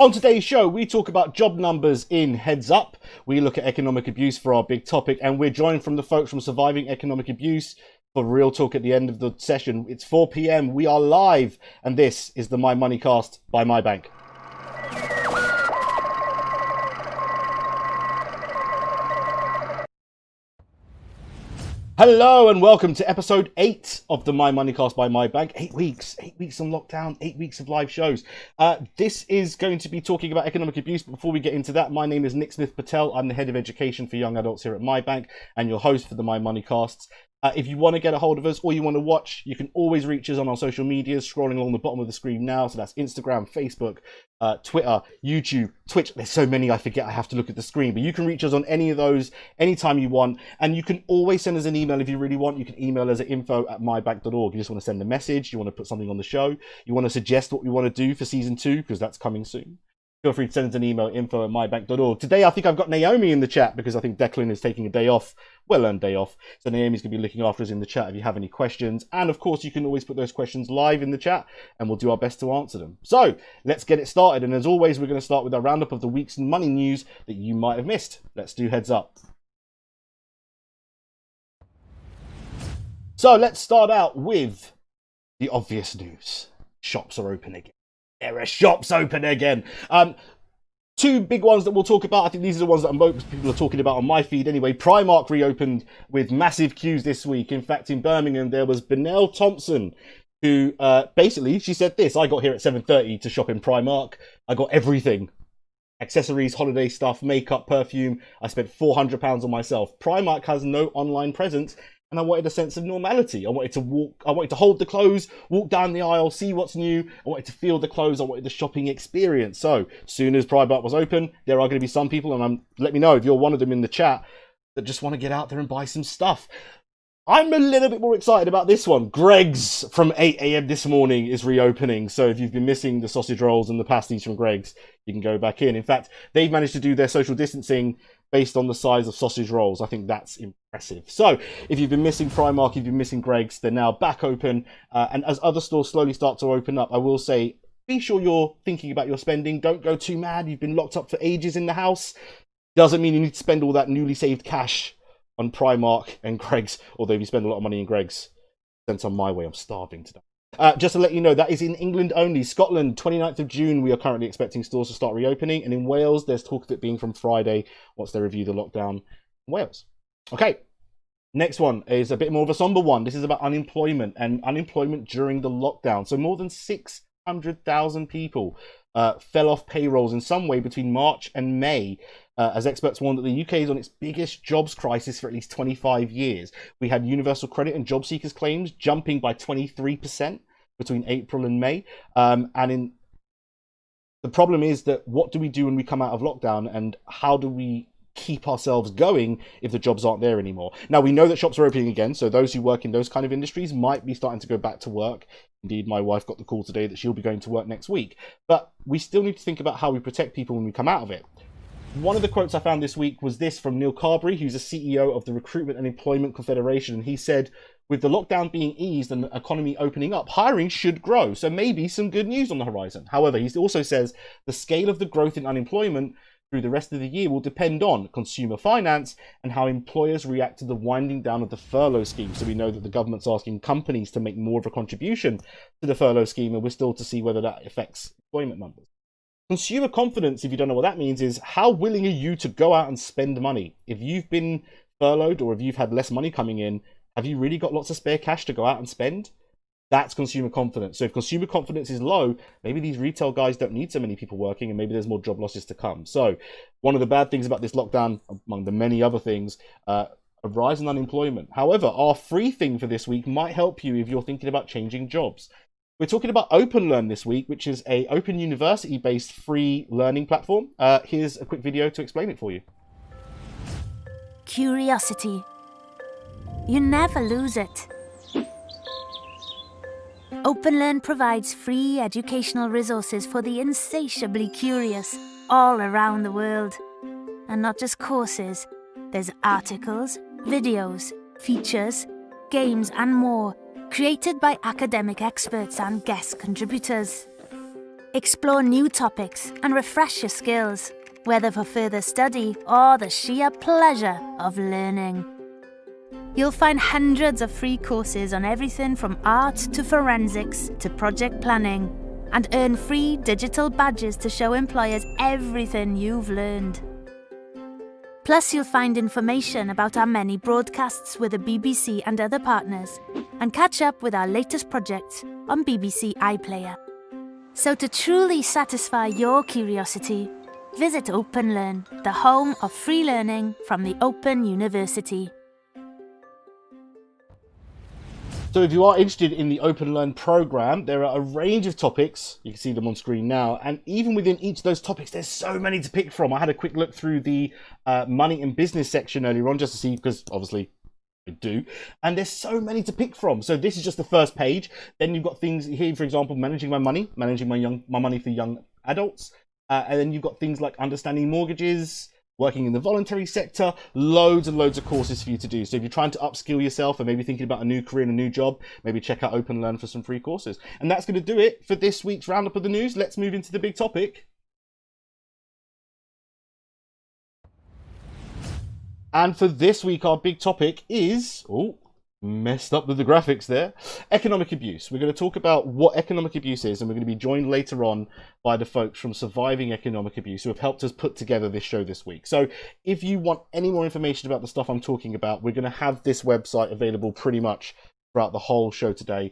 On today's show, we talk about job numbers in Heads Up. We look at economic abuse for our big topic, and we're joined from the folks from Surviving Economic Abuse for real talk at the end of the session. It's 4 p.m. We are live, and this is the My Moneycast by MyBank. Hello and welcome to episode 8 of the My Moneycast by MyBank. 8 weeks on lockdown, 8 weeks of live shows. This is going to be talking about economic abuse, but before we get into that, my name is Nick Smith Patel. I'm the head of education for young adults here at MyBank and your host for the My Moneycasts. If you want to get a hold of us or you want to watch, you can always reach us on our social medias, scrolling along the bottom of the screen now. So that's Instagram, Facebook, Twitter, YouTube, Twitch. There's so many I forget I have to look at the screen, but you can reach us on any of those anytime you want. And you can always send us an email if you really want. You can email us at info@mybank.org. You just want to send a message, you want to put something on the show, you want to suggest what we want to do for season 2, because that's coming soon. Feel free to send us an email at info@mybank.org. Today, I think I've got Naomi in the chat because I think Declan is taking a day off, well-earned day off. So Naomi's going to be looking after us in the chat if you have any questions. And of course, you can always put those questions live in the chat and we'll do our best to answer them. So let's get it started. And as always, we're going to start with our roundup of the week's money news that you might have missed. Let's do Heads Up. So let's start out with the obvious news. Shops are open again. There are shops open again. Two big ones that we'll talk about. I think these are the ones that most people are talking about on my feed anyway. Primark reopened with massive queues this week. In fact, in Birmingham, there was Benelle Thompson, who basically, she said this: I got here at 7:30 to shop in Primark. I got everything. Accessories, holiday stuff, makeup, perfume. I spent £400 on myself. Primark has no online presence. And I wanted a sense of normality. I wanted to hold the clothes, walk down the aisle, see what's new. I wanted to feel the clothes. I wanted the shopping experience. So, as soon as Primark was open, there are going to be some people, and let me know if you're one of them in the chat, that just want to get out there and buy some stuff. I'm a little bit more excited about this one. Greggs from 8 a.m. this morning is reopening. So if you've been missing the sausage rolls and the pasties from Greggs, you can go back in. In fact, they've managed to do their social distancing based on the size of sausage rolls. I think that's impressive. So if you've been missing Primark, if you've been missing Greggs, they're now back open. And as other stores slowly start to open up, I will say, be sure you're thinking about your spending. Don't go too mad. You've been locked up for ages in the house. Doesn't mean you need to spend all that newly saved cash on Primark and Greggs, although if you spend a lot of money in Greggs, send some my way. I'm starving today. Just to let you know, that is in England only. Scotland, 29th of June, we are currently expecting stores to start reopening. And in Wales, there's talk of it being from Friday once they review the lockdown in Wales. Okay, next one is a bit more of a somber one. This is about unemployment and unemployment during the lockdown. So more than 600,000 people fell off payrolls in some way between March and May, as experts warn that the UK is on its biggest jobs crisis for at least 25 years. We had universal credit and job seekers claims jumping by 23% between April and May. The problem is that what do we do when we come out of lockdown, and how do we keep ourselves going if the jobs aren't there anymore? Now, we know that shops are opening again, so those who work in those kind of industries might be starting to go back to work. Indeed, my wife got the call today that she'll be going to work next week. But we still need to think about how we protect people when we come out of it. One of the quotes I found this week was this from Neil Carberry, who's the CEO of the Recruitment and Employment Confederation. And he said, with the lockdown being eased and the economy opening up, hiring should grow. So maybe some good news on the horizon. However, he also says the scale of the growth in unemployment through the rest of the year will depend on consumer finance and how employers react to the winding down of the furlough scheme. So we know that the government's asking companies to make more of a contribution to the furlough scheme, and we're still to see whether that affects employment numbers. Consumer confidence, if you don't know what that means, is how willing are you to go out and spend money? If you've been furloughed or if you've had less money coming in, have you really got lots of spare cash to go out and spend? That's consumer confidence. So if consumer confidence is low, maybe these retail guys don't need so many people working, and maybe there's more job losses to come. So one of the bad things about this lockdown, among the many other things, a rise in unemployment. However, our free thing for this week might help you if you're thinking about changing jobs. We're talking about OpenLearn this week, which is a open university-based free learning platform. Here's a quick video to explain it for you. Curiosity. You never lose it. OpenLearn provides free educational resources for the insatiably curious all around the world. And not just courses, there's articles, videos, features, games and more, created by academic experts and guest contributors. Explore new topics and refresh your skills, whether for further study or the sheer pleasure of learning. You'll find hundreds of free courses on everything from art to forensics to project planning, and earn free digital badges to show employers everything you've learned. Plus, you'll find information about our many broadcasts with the BBC and other partners, and catch up with our latest projects on BBC iPlayer. So to truly satisfy your curiosity, visit OpenLearn, the home of free learning from the Open University. So if you are interested in the Open Learn program, there are a range of topics. You can see them on screen now. And even within each of those topics, there's so many to pick from. I had a quick look through the money and business section earlier on just to see, because obviously I do. And there's so many to pick from. So this is just the first page. Then you've got things here, for example, managing my money, managing my money for young adults. And then you've got things like understanding mortgages, working in the voluntary sector, loads and loads of courses for you to do. So if you're trying to upskill yourself and maybe thinking about a new career and a new job, maybe check out Open Learn for some free courses. And that's going to do it for this week's roundup of the news. Let's move into the big topic. And for this week, our big topic is... Oh, messed up with the graphics there. Economic abuse. We're going to talk about what economic abuse is, and we're going to be joined later on by the folks from Surviving Economic Abuse who have helped us put together this show this week. So if you want any more information about the stuff I'm talking about, we're going to have this website available pretty much throughout the whole show today.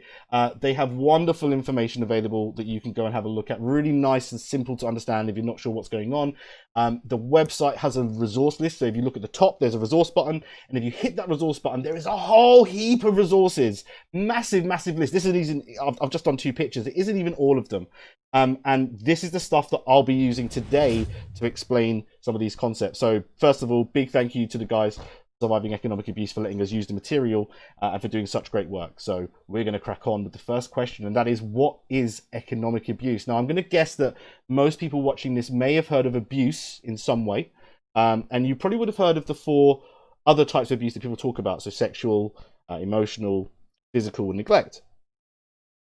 They have wonderful information available that you can go and have a look at. Really nice and simple to understand if you're not sure what's going on. The website has a resource list. So if you look at the top, there's a resource button. And if you hit that resource button, there is a whole heap of resources. Massive, massive list. This isn't, I've just done 2 pictures. It isn't even all of them. And this is the stuff that I'll be using today to explain some of these concepts. So first of all, big thank you to the guys Surviving Economic Abuse for letting us use the material and for doing such great work. So we're going to crack on with the first question, and that is, what is economic abuse? Now, I'm going to guess that most people watching this may have heard of abuse in some way, and you probably would have heard of the 4 other types of abuse that people talk about, so sexual, emotional, physical, and neglect.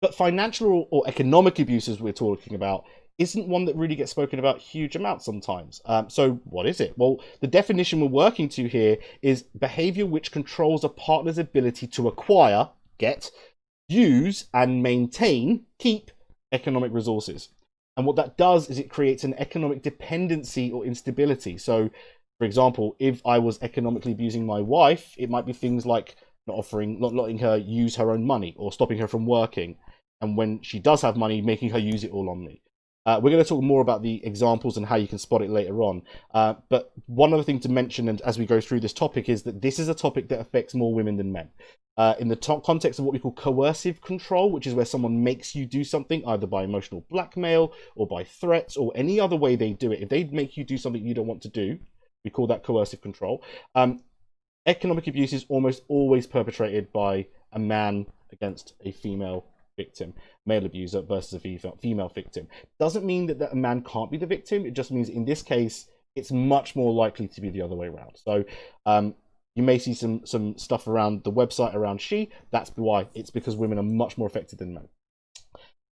But financial or economic abuse, as we're talking about, isn't one that really gets spoken about huge amounts sometimes. So what is it? Well, the definition we're working to here is behavior which controls a partner's ability to acquire, get, use, and maintain, keep economic resources. And what that does is it creates an economic dependency or instability. So, for example, if I was economically abusing my wife, it might be things like not letting her use her own money, or stopping her from working. And when she does have money, making her use it all on me. We're going to talk more about the examples and how you can spot it later on. But one other thing to mention, and as we go through this topic, is that this is a topic that affects more women than men. In the context of what we call coercive control, which is where someone makes you do something, either by emotional blackmail or by threats or any other way they do it. If they make you do something you don't want to do, we call that coercive control. Economic abuse is almost always perpetrated by a man against a female victim, male abuser versus a female victim. Doesn't mean that a man can't be the victim. It just means in this case, it's much more likely to be the other way around. So you may see some stuff around the website around she. That's why. It's because women are much more affected than men.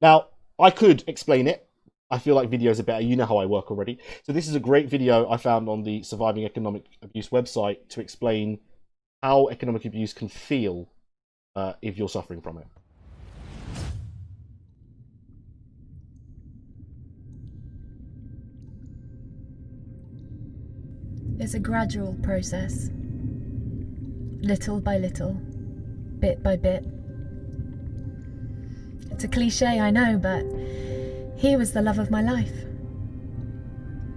Now, I could explain it. I feel like videos are better. You know how I work already. So this is a great video I found on the Surviving Economic Abuse website to explain how economic abuse can feel if you're suffering from it. It's a gradual process, little by little, bit by bit. It's a cliche, I know, but he was the love of my life.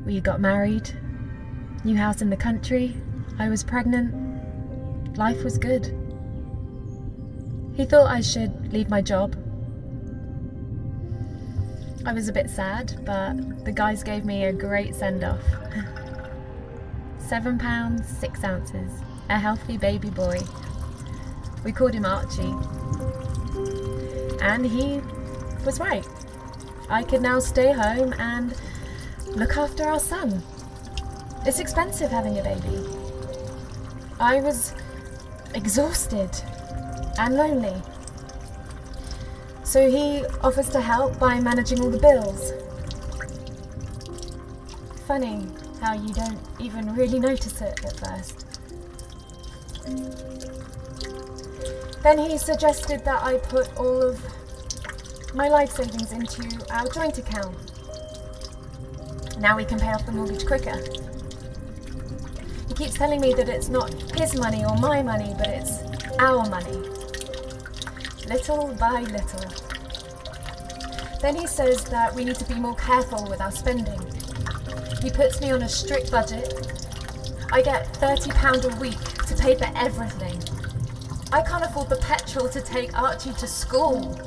We got married, new house in the country, I was pregnant, life was good. He thought I should leave my job. I was a bit sad, but the guys gave me a great send-off. £7, 6 ounces, a healthy baby boy. We called him Archie. And he was right. I could now stay home and look after our son. It's expensive having a baby. I was exhausted and lonely. So he offers to help by managing all the bills, funny how you don't even really notice it at first. Then he suggested that I put all of my life savings into our joint account. Now we can pay off the mortgage quicker. He keeps telling me that it's not his money or my money, but it's our money. Little by little. Then he says that we need to be more careful with our spending. He puts me on a strict budget. I get £30 a week to pay for everything. I can't afford the petrol to take Archie to school.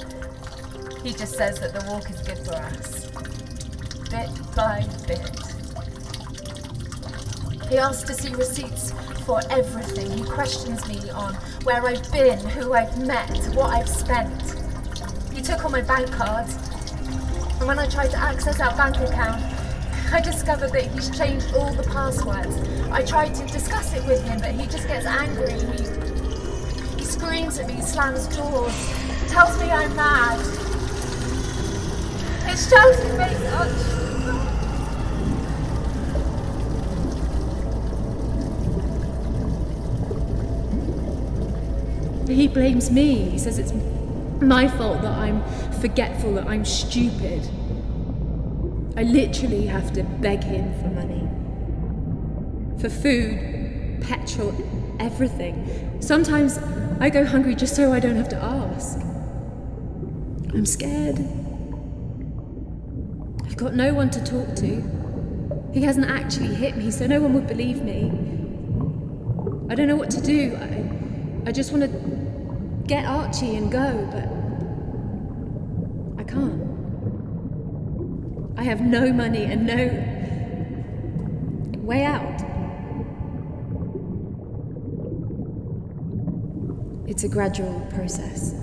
He just says that the walk is good for us. Bit by bit. He asks to see receipts for everything. He questions me on where I've been, who I've met, what I've spent. He took all my bank cards, and when I tried to access our bank account, I discovered that he's changed all the passwords. I tried to discuss it with him, but he just gets angry. He screams at me, slams doors, tells me I'm mad. It's shouting me such. He blames me. He says it's my fault that I'm forgetful, that I'm stupid. I literally have to beg him for money. For food, petrol, everything. Sometimes I go hungry just so I don't have to ask. I'm scared. I've got no one to talk to. He hasn't actually hit me, so no one would believe me. I don't know what to do. I just want to get Archie and go, but I can't. I have no money and no way out. It's a gradual process.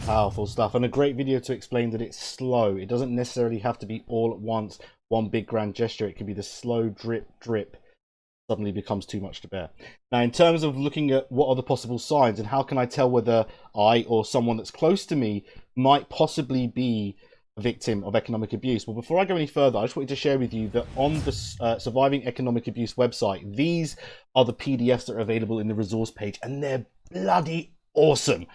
Powerful stuff, and a great video to explain that it's slow. It doesn't necessarily have to be all at once, one big grand gesture. It can be the slow drip drip suddenly becomes too much to bear. Now, in terms of looking at what are the possible signs and how can I tell whether I or someone that's close to me might possibly be a victim of economic abuse, well, before I go any further, I just wanted to share with you that on the Surviving Economic Abuse website, these are the PDFs that are available in the resource page, and they're bloody awesome.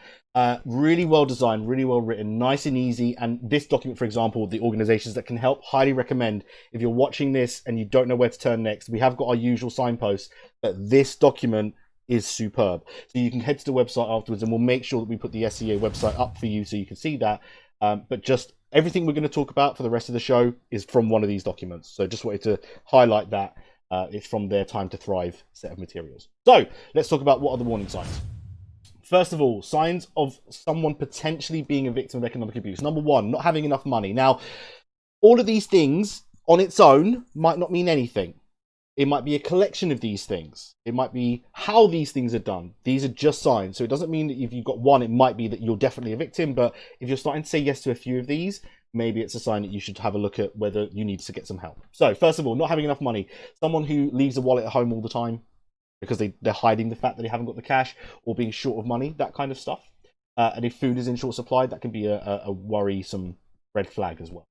Really well designed, really well written, nice and easy. And this document, for example, the organizations that can help, highly recommend. If you're watching this and you don't know where to turn next, we have got our usual signposts, but this document is superb. So you can head to the website afterwards, and we'll make sure that we put the SEA website up for you so you can see that. But just everything we're going to talk about for the rest of the show is from one of these documents. So just wanted to highlight that. It's from their Time to Thrive set of materials. So let's talk about what are the warning signs. First of all, signs of someone potentially being a victim of economic abuse. Number one, not having enough money. Now, all of these things on its own might not mean anything. It might be a collection of these things. It might be how these things are done. These are just signs. So it doesn't mean that if you've got one, it might be that you're definitely a victim. But if you're starting to say yes to a few of these, maybe it's a sign that you should have a look at whether you need to get some help. So first of all, not having enough money. Someone who leaves a wallet at home all the time because they're hiding the fact that they haven't got the cash, or being short of money, that kind of stuff. And if food is in short supply, that can be a worrisome red flag as well.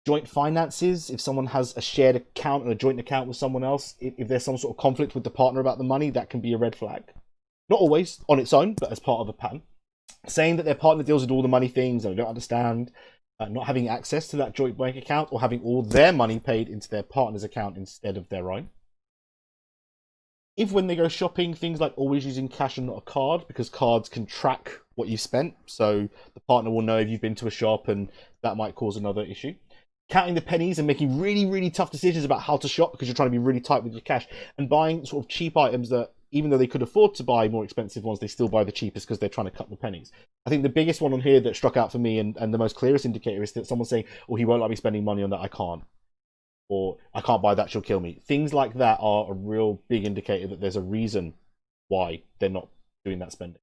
Joint finances, if someone has a shared account and a joint account with someone else, if there's some sort of conflict with the partner about the money, that can be a red flag. Not always on its own, but as part of a pattern. Saying that their partner deals with all the money things and they don't understand, not having access to that joint bank account, or having all their money paid into their partner's account instead of their own. If when they go shopping, things like always using cash and not a card, because cards can track what you've spent, so the partner will know if you've been to a shop, and that might cause another issue. Counting the pennies and making really, really tough decisions about how to shop because you're trying to be really tight with your cash, and buying sort of cheap items that, even though they could afford to buy more expensive ones, they still buy the cheapest because they're trying to cut the pennies. I think the biggest one on here that struck out for me, and the most clearest indicator, is that someone's saying, oh, he won't let me spending money on that, I can't. Or I can't buy that, she'll kill me. Things like that are a real big indicator that there's a reason why they're not doing that spending.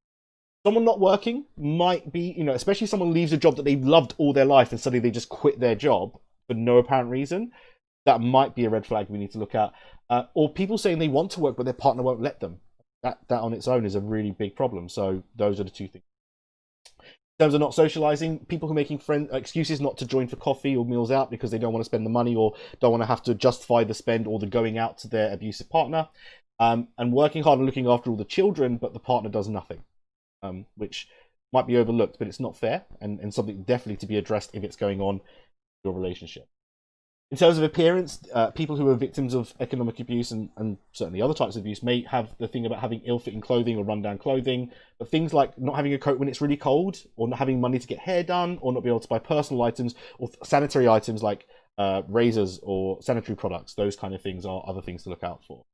Someone not working might be, especially if someone leaves a job that they've loved all their life and suddenly they just quit their job for no apparent reason. That might be a red flag we need to look at. Or people saying they want to work but their partner won't let them. That on its own is a really big problem. So those are the two things. In terms of not socializing, people who are making excuses not to join for coffee or meals out because they don't want to spend the money or don't want to have to justify the spend or the going out to their abusive partner. And working hard and looking after all the children, but the partner does nothing. Which might be overlooked, but it's not fair, and something definitely to be addressed if it's going on in your relationship. In terms of appearance, people who are victims of economic abuse and certainly other types of abuse may have the thing about having ill-fitting clothing or run-down clothing, but things like not having a coat when it's really cold, or not having money to get hair done, or not being able to buy personal items or sanitary items like razors or sanitary products, those kind of things are other things to look out for.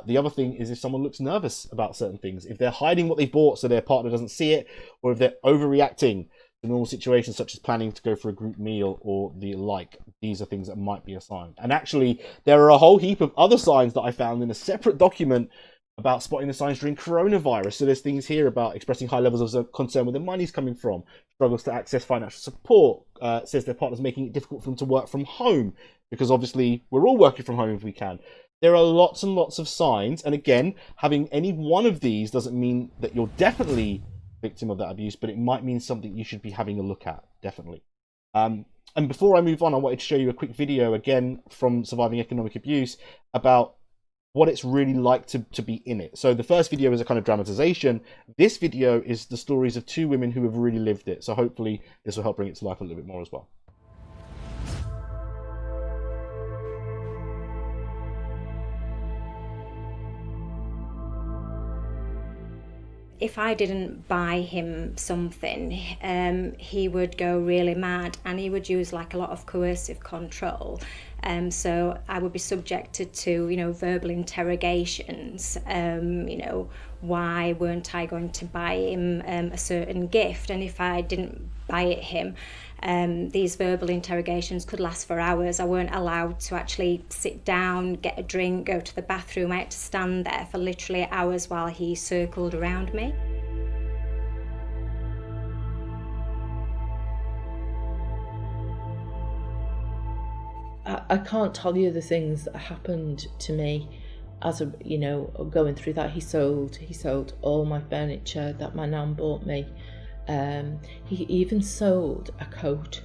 The other thing is if someone looks nervous about certain things, if they're hiding what they've bought so their partner doesn't see it, or if they're overreacting to normal situations such as planning to go for a group meal or the like, these are things that might be a sign. And actually, there are a whole heap of other signs that I found in a separate document about spotting the signs during coronavirus. So there's things here about expressing high levels of concern where their money's coming from, struggles to access financial support, says their partner's making it difficult for them to work from home, because obviously we're all working from home if we can. There are lots and lots of signs, and again, having any one of these doesn't mean that you're definitely a victim of that abuse, but it might mean something you should be having a look at, definitely. And before I move on, I wanted to show you a quick video, again, from Surviving Economic Abuse, about what it's really like to be in it. So the first video is a kind of dramatization. This video is the stories of two women who have really lived it, so hopefully this will help bring it to life a little bit more as well. If I didn't buy him something, he would go really mad, and he would use like a lot of coercive control. So I would be subjected to, verbal interrogations. Why weren't I going to buy him a certain gift? And if I didn't buy it him, these verbal interrogations could last for hours. I weren't allowed to actually sit down, get a drink, go to the bathroom. I had to stand there for literally hours while he circled around me. I can't tell you the things that happened to me as going through that. He sold all my furniture that my nan bought me. He even sold a coat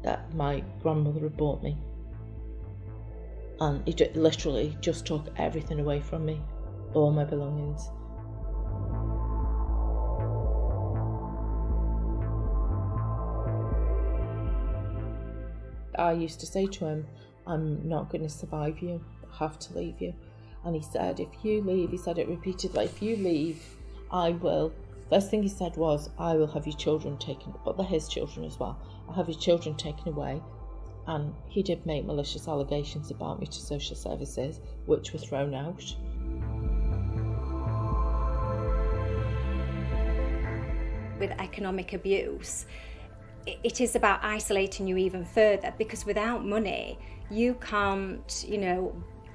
that my grandmother had bought me, and he literally just took everything away from me, all my belongings. I used to say to him, I'm not going to survive you, I have to leave you. And he said, if you leave, he said it repeatedly, if you leave, I will. First thing he said was, I will have your children taken, but they're his children as well. I'll have your children taken away. And he did make malicious allegations about me to social services, which were thrown out. With economic abuse, it is about isolating you even further, because without money, you can't,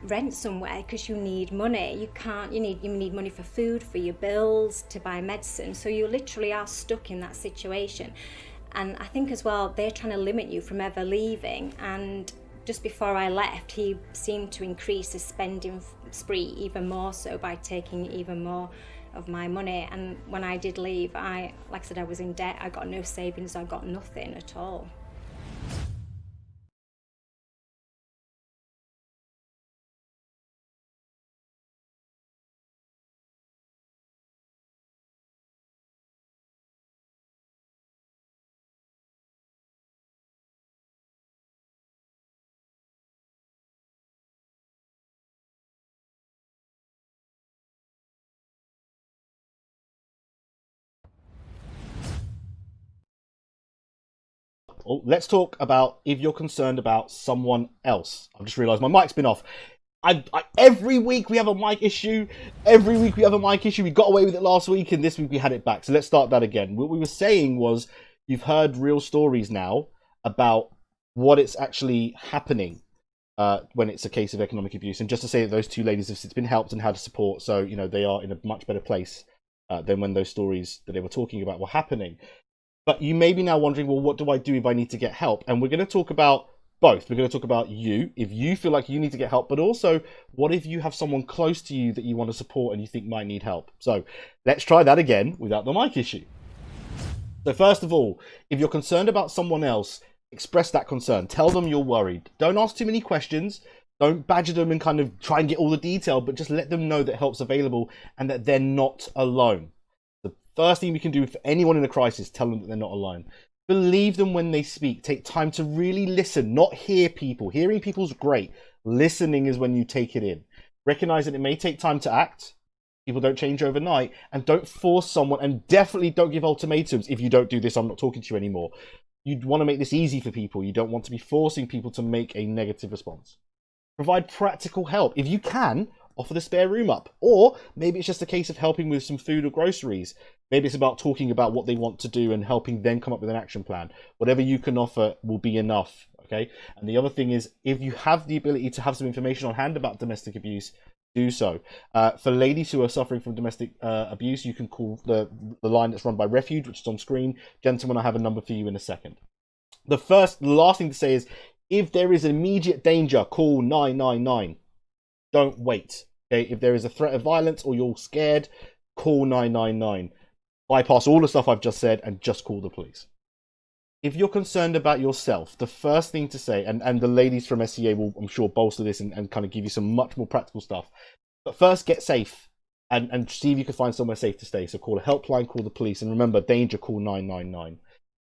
rent somewhere because you need money. You need money for food, for your bills, to buy medicine. So you literally are stuck in that situation. And I think as well, they're trying to limit you from ever leaving. And just before I left, he seemed to increase his spending spree even more so by taking even more of my money. And when I did leave, like I said, I was in debt. I got no savings. I got nothing at all. let's talk about if you're concerned about someone else. I've just realised my mic's been off. Every week we have a mic issue. We got away with it last week, and this week we had it back. So let's start that again. What we were saying was you've heard real stories now about what it's actually happening when it's a case of economic abuse. And just to say that those two ladies have since been helped and had support, so you know they are in a much better place than when those stories that they were talking about were happening. But you may be now wondering, well, what do I do if I need to get help? And we're going to talk about both. We're going to talk about you, if you feel like you need to get help, but also what if you have someone close to you that you want to support and you think might need help? So let's try that again without the mic issue. So first of all, if you're concerned about someone else, express that concern. Tell them you're worried. Don't ask too many questions. Don't badger them and kind of try and get all the detail, but just let them know that help's available and that they're not alone. The first thing we can do for anyone in a crisis, tell them that they're not alone. Believe them when they speak. Take time to really listen, not hear people. Hearing people's great. Listening is when you take it in. Recognize that it may take time to act. People don't change overnight. And don't force someone, and definitely don't give ultimatums. If you don't do this, I'm not talking to you anymore. You'd want to make this easy for people. You don't want to be forcing people to make a negative response. Provide practical help. If you can, offer the spare room up. Or maybe it's just a case of helping with some food or groceries. Maybe it's about talking about what they want to do and helping them come up with an action plan. Whatever you can offer will be enough, okay? And the other thing is, if you have the ability to have some information on hand about domestic abuse, do so. For ladies who are suffering from domestic abuse, you can call the line that's run by Refuge, which is on screen. Gentlemen, I have a number for you in a second. The last thing to say is, if there is immediate danger, call 999. Don't wait. Okay, if there is a threat of violence or you're scared, call 999. Bypass all the stuff I've just said and just call the police. If you're concerned about yourself, the first thing to say, and the ladies from SCA will, I'm sure, bolster this and kind of give you some much more practical stuff. But first, get safe and see if you can find somewhere safe to stay. So call a helpline, call the police, and remember, danger, call 999.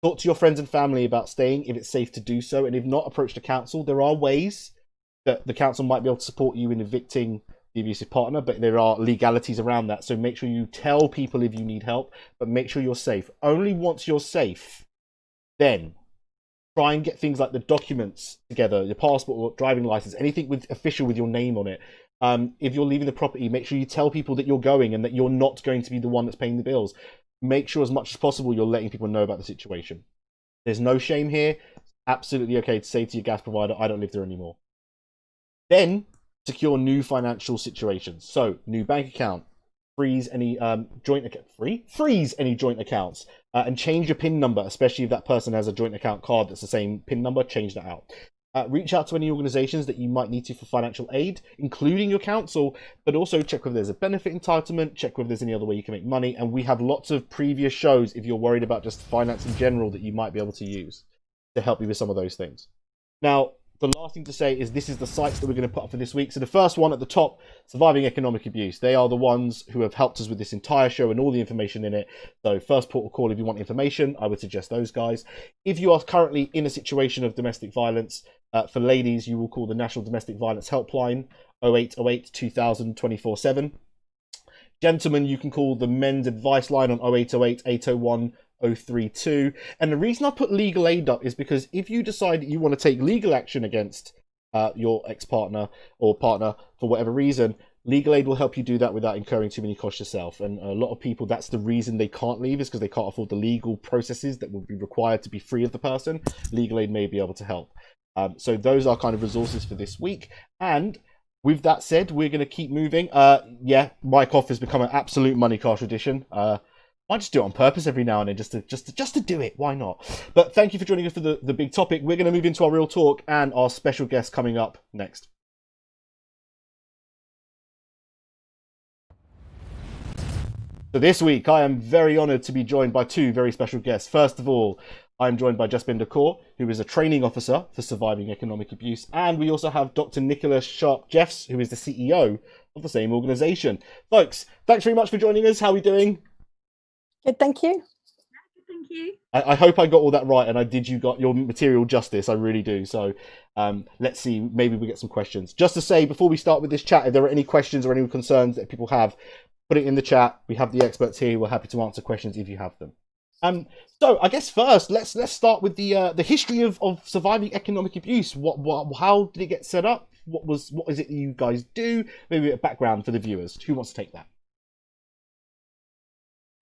Talk to your friends and family about staying if it's safe to do so, and if not, approach the council. There are ways that the council might be able to support you in evicting the abusive partner, but there are legalities around that. So make sure you tell people if you need help, but make sure you're safe. Only once you're safe, then try and get things like the documents together, your passport or driving license, anything with official with your name on it. If you're leaving the property, make sure you tell people that you're going and that you're not going to be the one that's paying the bills. Make sure as much as possible you're letting people know about the situation. There's no shame here. It's absolutely okay to say to your gas provider, I don't live there anymore. Then secure new financial situations. So new bank account, freeze any joint accounts, and change your PIN number, especially if that person has a joint account card that's the same PIN number. Change that out. Reach out to any organisations that you might need to for financial aid, including your council, but also check whether there's a benefit entitlement, check whether there's any other way you can make money. And we have lots of previous shows if you're worried about just finance in general that you might be able to use to help you with some of those things. Now, the last thing to say is this is the sites that we're going to put up for this week. So the first one at the top, Surviving Economic Abuse. They are the ones who have helped us with this entire show and all the information in it. So first port of call if you want information, I would suggest those guys. If you are currently in a situation of domestic violence, for ladies, you will call the National Domestic Violence Helpline, 0808 2000 24/7. Gentlemen, you can call the Men's Advice Line on 0808 801 032. And the reason I put legal aid up is because if you decide that you want to take legal action against your ex-partner or partner for whatever reason, legal aid will help you do that without incurring too many costs yourself. And a lot of people, that's the reason they can't leave, is because they can't afford the legal processes that would be required to be free of the person. Legal aid may be able to help. So those are kind of resources for this week. And with that said, we're going to keep moving. Yeah, Mike Off has become an absolute Moneycast tradition. I just do it on purpose every now and then, just to do it. Why not? But thank you for joining us for the big topic. We're going to move into our real talk and our special guest coming up next. So this week, I am very honoured to be joined by two very special guests. First of all, I'm joined by Jaspinder Kaur, who is a training officer for Surviving Economic Abuse. And we also have Dr. Nicholas Sharp-Jeffs, who is the CEO of the same organisation. Folks, thanks very much for joining us. How are we doing? Good, thank you. Thank you. I hope I got all that right and I did got your material justice. I really do. So let's see, maybe we get some questions. Just to say, before we start with this chat, if there are any questions or any concerns that people have, put it in the chat. We have the experts here. We're happy to answer questions if you have them. So I guess first, let's start with the history of surviving economic abuse. How did it get set up? What is it that you guys do? Maybe a background for the viewers. Who wants to take that?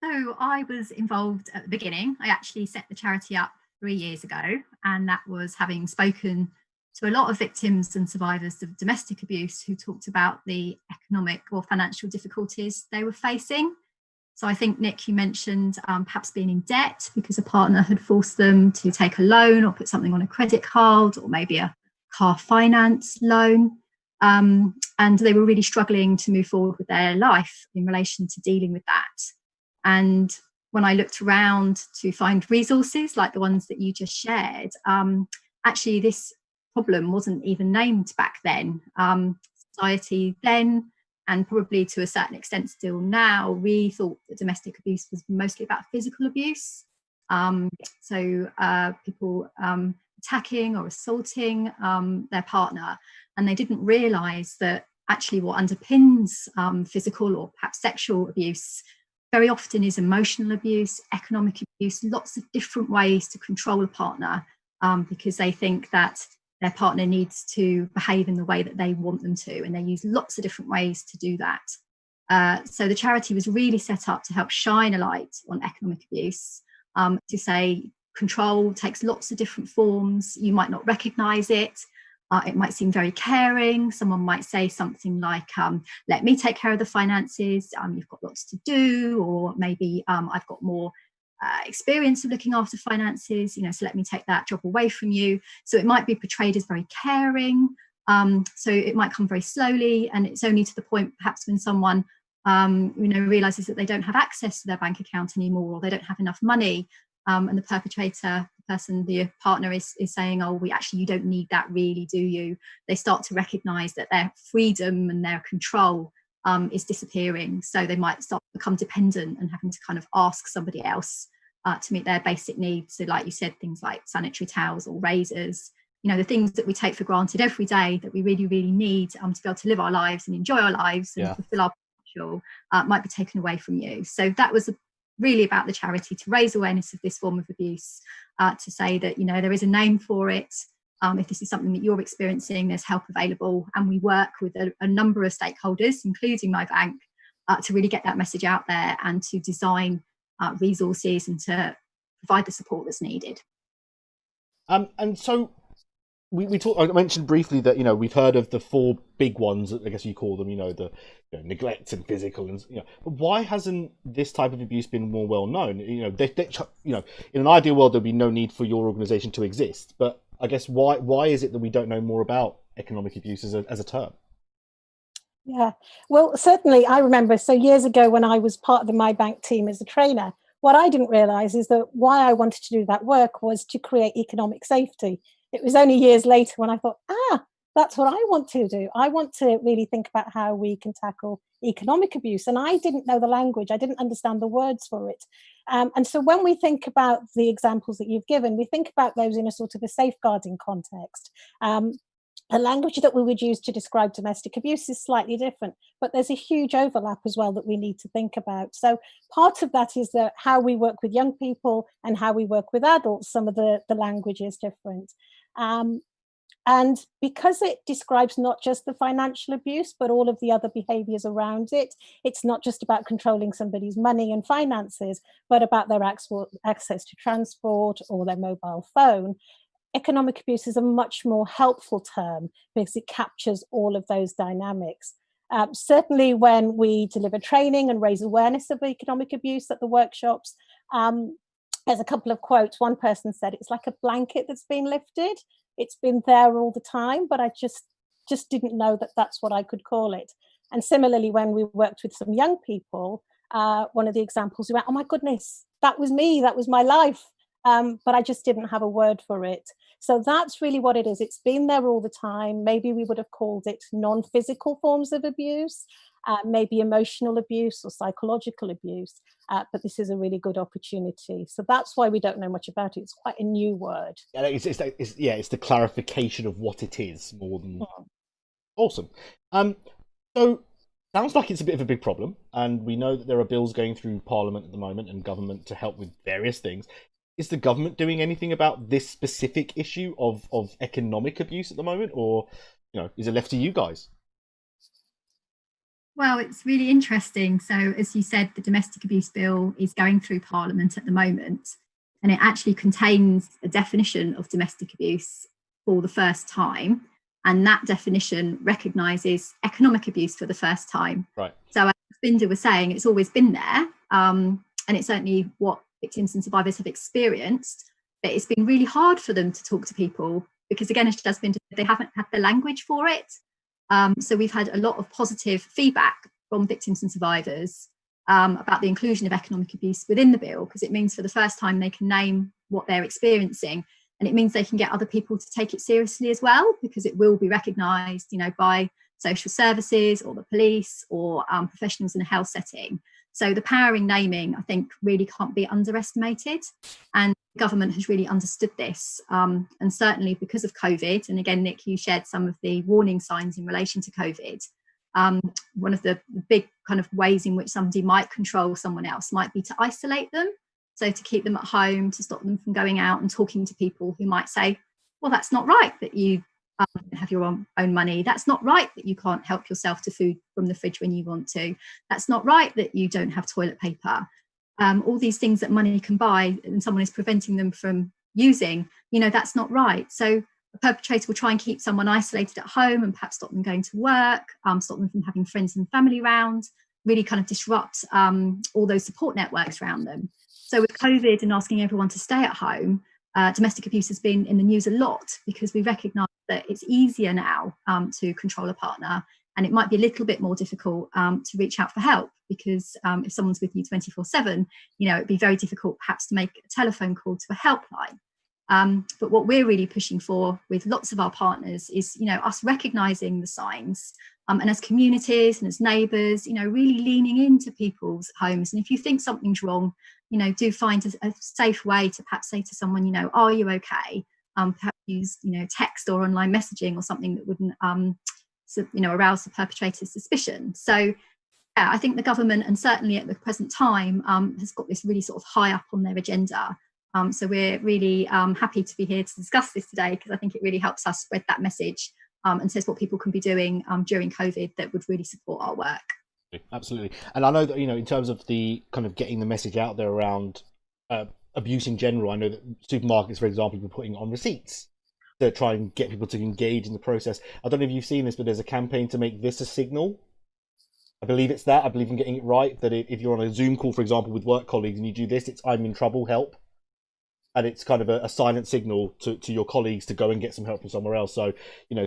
So I was involved at the beginning. I actually set the charity up 3 years ago, and that was having spoken to a lot of victims and survivors of domestic abuse who talked about the economic or financial difficulties they were facing. So I think, Nick, you mentioned perhaps being in debt because a partner had forced them to take a loan or put something on a credit card, or maybe a car finance loan. And they were really struggling to move forward with their life in relation to dealing with that. And when I looked around to find resources like the ones that you just shared, actually this problem wasn't even named back then. Society then, and probably to a certain extent still now, we thought that domestic abuse was mostly about physical abuse. So people attacking or assaulting their partner, and they didn't realise that actually what underpins physical or perhaps sexual abuse very often is emotional abuse, economic abuse, lots of different ways to control a partner because they think that their partner needs to behave in the way that they want them to, and they use lots of different ways to do that. So the charity was really set up to help shine a light on economic abuse, to say control takes lots of different forms. You might not recognise it. It might seem very caring. Someone might say something like, let me take care of the finances, you've got lots to do, or maybe I've got more experience of looking after finances, so let me take that job away from you. So it might be portrayed as very caring. So it might come very slowly, and it's only to the point perhaps when someone realizes that they don't have access to their bank account anymore, or they don't have enough money, and the perpetrator, the person, the partner is saying, oh, you don't need that really, do you? They start to recognize that their freedom and their control is disappearing. So they might start to become dependent and having to kind of ask somebody else to meet their basic needs. So like you said, things like sanitary towels or razors, the things that we take for granted every day that we really, really need to be able to live our lives and enjoy our lives and fulfill our potential might be taken away from you. So that was really about the charity, to raise awareness of this form of abuse, to say that, there is a name for it. If this is something that you're experiencing, there's help available. And we work with a number of stakeholders, including MyBnk, to really get that message out there and to design resources and to provide the support that's needed. And so I mentioned briefly that we've heard of the four big ones, I guess you call them, the neglect and physical, and but why hasn't this type of abuse been more well known? In an ideal world there'd be no need for your organisation to exist, but I guess why is it that we don't know more about economic abuse as a term? Yeah, well, certainly I remember, so years ago when I was part of the MyBnk team as a trainer, what I didn't realise is that why I wanted to do that work was to create economic safety. It was only years later when I thought, that's what I want to do. I want to really think about how we can tackle economic abuse. And I didn't know the language. I didn't understand the words for it. And so when we think about the examples that you've given, we think about those in a sort of a safeguarding context. The language that we would use to describe domestic abuse is slightly different, but there's a huge overlap as well that we need to think about. So part of that is that how we work with young people and how we work with adults, some of the language is different. And because it describes not just the financial abuse, but all of the other behaviours around it, it's not just about controlling somebody's money and finances, but about their access to transport or their mobile phone. Economic abuse is a much more helpful term because it captures all of those dynamics. Certainly when we deliver training and raise awareness of economic abuse at the workshops, there's a couple of quotes. One person said, it's like a blanket that's been lifted. It's been there all the time, but I just didn't know that that's what I could call it. And similarly, when we worked with some young people, one of the examples, we went, oh my goodness, that was me, that was my life. But I just didn't have a word for it. So that's really what it is. It's been there all the time. Maybe we would have called it non-physical forms of abuse, maybe emotional abuse or psychological abuse. But this is a really good opportunity. So that's why we don't know much about it. It's quite a new word. Yeah, it's the clarification of what it is more than awesome. So Sounds like it's a bit of a big problem, and we know that there are bills going through Parliament at the moment and government to help with various things. Is the government doing anything about this specific issue of economic abuse at the moment, or is it left to you guys? Well, it's really interesting. So, as you said, the domestic abuse bill is going through Parliament at the moment, and it actually contains a definition of domestic abuse for the first time. And that definition recognises economic abuse for the first time. Right. So, as Binda was saying, it's always been there, and it's certainly what victims and survivors have experienced. But it's been really hard for them to talk to people because, again, as she does, Binda, they haven't had the language for it. So we've had a lot of positive feedback from victims and survivors about the inclusion of economic abuse within the bill, because it means for the first time they can name what they're experiencing, and it means they can get other people to take it seriously as well, because it will be recognised, by social services or the police or professionals in a health setting. So the power in naming, I think, really can't be underestimated, and the government has really understood this. And certainly because of COVID, and again, Nick, you shared some of the warning signs in relation to COVID. One of the big kind of ways in which somebody might control someone else might be to isolate them. So to keep them at home, to stop them from going out and talking to people who might say, well, that's not right that you have your own money. That's not right that you can't help yourself to food from the fridge when you want to. That's not right that you don't have toilet paper. All these things that money can buy and someone is preventing them from using, that's not right. So a perpetrator will try and keep someone isolated at home and perhaps stop them going to work, stop them from having friends and family around, really kind of disrupt all those support networks around them. So with COVID and asking everyone to stay at home, domestic abuse has been in the news a lot because we recognise that it's easier now to control a partner, and it might be a little bit more difficult to reach out for help, because if someone's with you 24/7, it'd be very difficult perhaps to make a telephone call to a helpline. But what we're really pushing for with lots of our partners is, us recognising the signs, and as communities and as neighbours, really leaning into people's homes. And if you think something's wrong, do find a safe way to perhaps say to someone, are you okay? Perhaps use, text or online messaging or something that wouldn't, arouse the perpetrator's suspicion. So yeah, I think the government, and certainly at the present time, has got this really sort of high up on their agenda. So we're really happy to be here to discuss this today, because I think it really helps us spread that message and says what people can be doing during COVID that would really support our work. Absolutely. And I know that, in terms of the kind of getting the message out there around abuse in general, I know that supermarkets, for example, have been putting on receipts to try and get people to engage in the process. I don't know if you've seen this, but there's a campaign to make this a signal. I believe it's that. I believe I'm getting it right, that if you're on a Zoom call, for example, with work colleagues and you do this, it's "I'm in trouble, help." And it's kind of a silent signal to your colleagues to go and get some help from somewhere else. So,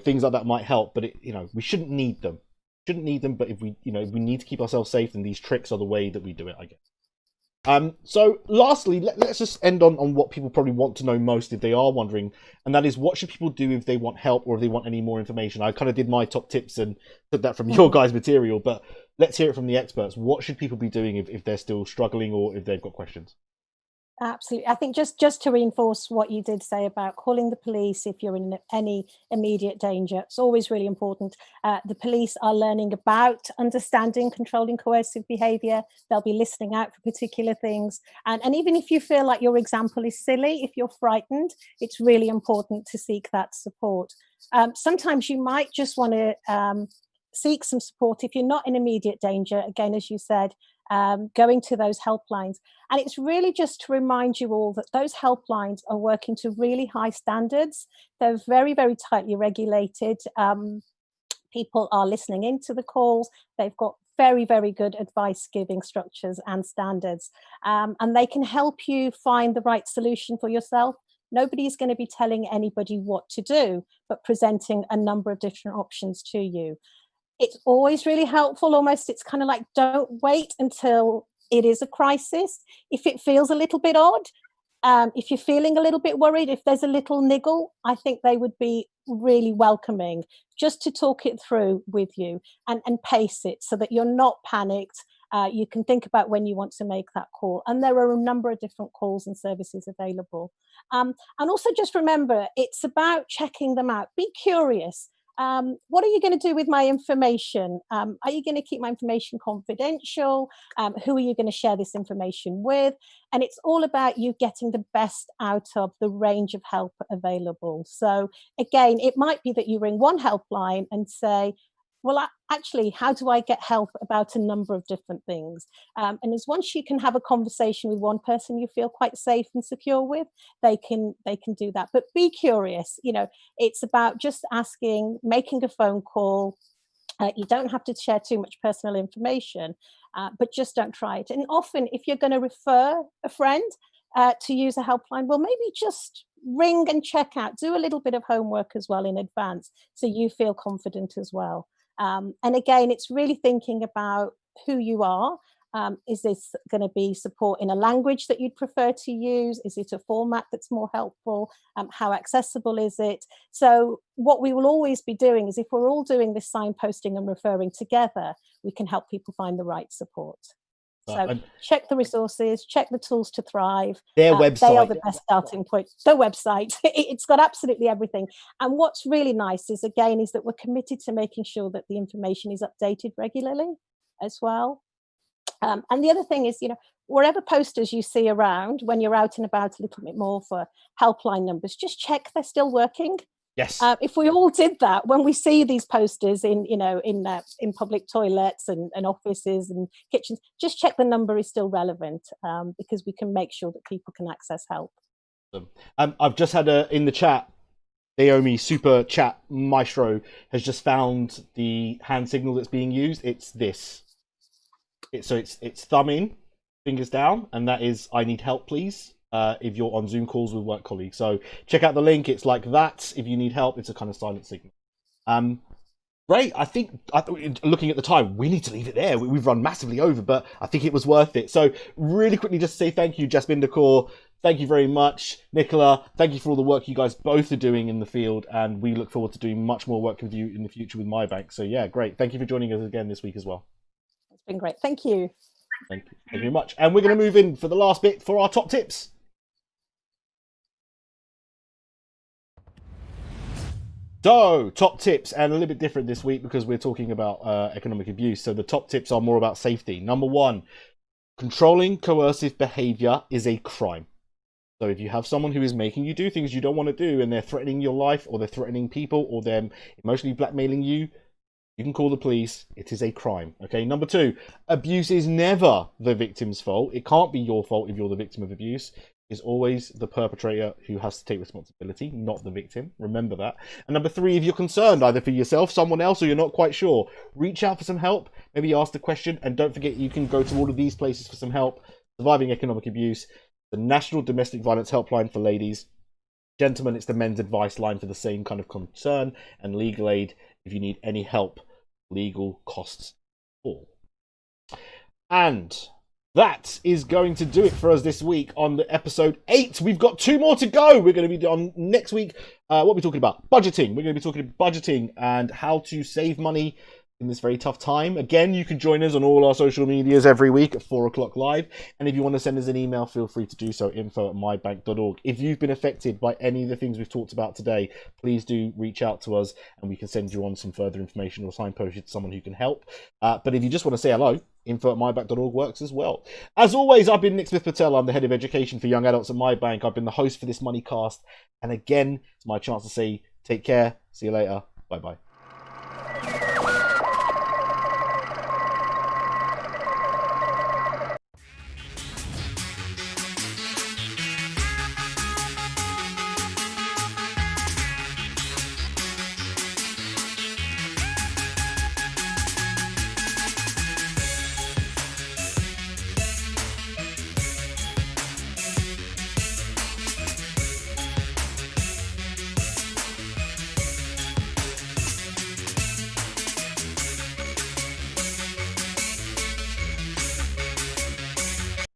things like that might help, but we shouldn't need them. But if we need to keep ourselves safe, then these tricks are the way that we do it, I guess. So lastly, let's just end on what people probably want to know most if they are wondering, and that is, what should people do if they want help or if they want any more information? I kind of did my top tips and took that from your guys' material, but let's hear it from the experts. What should people be doing if they're still struggling or if they've got questions? Absolutely. I think just to reinforce what you did say about calling the police if you're in any immediate danger, it's always really important. The police are learning about understanding, controlling coercive behaviour. They'll be listening out for particular things. And even if you feel like your example is silly, if you're frightened, it's really important to seek that support. Sometimes you might just want to seek some support if you're not in immediate danger, again, as you said, going to those helplines. And it's really just to remind you all that those helplines are working to really high standards. They're very, very tightly regulated. People are listening into the calls. They've got very, very good advice giving structures and standards. And they can help you find the right solution for yourself. Nobody's going to be telling anybody what to do, but presenting a number of different options to you. It's always really helpful. Almost, it's kind of like, don't wait until it is a crisis. If it feels a little bit odd, if you're feeling a little bit worried, if there's a little niggle, I think they would be really welcoming just to talk it through with you and pace it so that you're not panicked. You can think about when you want to make that call. And there are a number of different calls and services available. And also just remember, it's about checking them out. Be curious. What are you going to do with my information? Are you going to keep my information confidential? Who are you going to share this information with? And it's all about you getting the best out of the range of help available. So again, it might be that you ring one helpline and say, well, actually, how do I get help about a number of different things? And as once you can have a conversation with one person you feel quite safe and secure with, they can do that. But be curious. You know, it's about just asking, making a phone call. You don't have to share too much personal information, but just don't try it. And often, if you're going to refer a friend to use a helpline, well, maybe just ring and check out. Do a little bit of homework as well in advance, so you feel confident as well. And again, it's really thinking about who you are. Is this going to be support in a language that you'd prefer to use? Is it a format that's more helpful? How accessible is it? So what we will always be doing is, if we're all doing this signposting and referring together, we can help people find the right support. So check the resources, check the tools to thrive. Their website. They are the best starting point. The website, it's got absolutely everything. And what's really nice is, again, is that we're committed to making sure that the information is updated regularly as well. And the other thing is, you know, wherever posters you see around, when you're out and about a little bit more for helpline numbers, just check they're still working. Yes. If we all did that, when we see these posters in, you know, in public toilets and offices and kitchens, just check the number is still relevant, because we can make sure that people can access help. I've just had in the chat, Naomi Super Chat Maestro has just found the hand signal that's being used. It's this. It's thumb in, fingers down, and that is "I need help, please." If you're on Zoom calls with work colleagues, so check out the link. It's like that. If you need help, it's a kind of silent signal. Great. I think looking at the time, we need to leave it there. We've run massively over, but I think it was worth it. So really quickly, just say thank you, Jasminder Kaur. Thank you very much, Nicola. Thank you for all the work you guys both are doing in the field, and we look forward to doing much more work with you in the future with MyBank. So yeah, great. Thank you for joining us again this week as well. It's been great. Thank you. Thank you very much. And we're going to move in for the last bit for our top tips. So, top tips, and a little bit different this week because we're talking about economic abuse. So the top tips are more about safety. Number one, controlling coercive behavior is a crime. So if you have someone who is making you do things you don't want to do, and they're threatening your life, or they're threatening people, or they're emotionally blackmailing you, you can call the police. It is a crime. Okay. Number two, abuse is never the victim's fault. It can't be your fault if you're the victim of abuse. It's always the perpetrator who has to take responsibility, not the victim. Remember that. And number three, if you're concerned either for yourself, someone else, or you're not quite sure, reach out for some help. Maybe ask the question, and don't forget you can go to all of these places for some help. Surviving economic abuse, the National Domestic Violence Helpline for ladies. Gentlemen, it's the men's advice line for the same kind of concern, and legal aid if you need any help. Legal costs fall. And that is going to do it for us this week on the episode 8. We've got 2 more to go. We're going to be on next week. What are we talking about? Budgeting. We're going to be talking about budgeting and how to save money in this very tough time. Again, you can join us on all our social medias every week at 4 o'clock live. And if you want to send us an email, feel free to do so, info@mybank.org. If you've been affected by any of the things we've talked about today, please do reach out to us and we can send you on some further information or signpost you to someone who can help. But if you just want to say hello, info@mybank.org works as well. As always, I've been Nick Smith-Patel. I'm the head of education for young adults at MyBank. I've been the host for this Moneycast. And again, it's my chance to say take care. See you later. Bye-bye.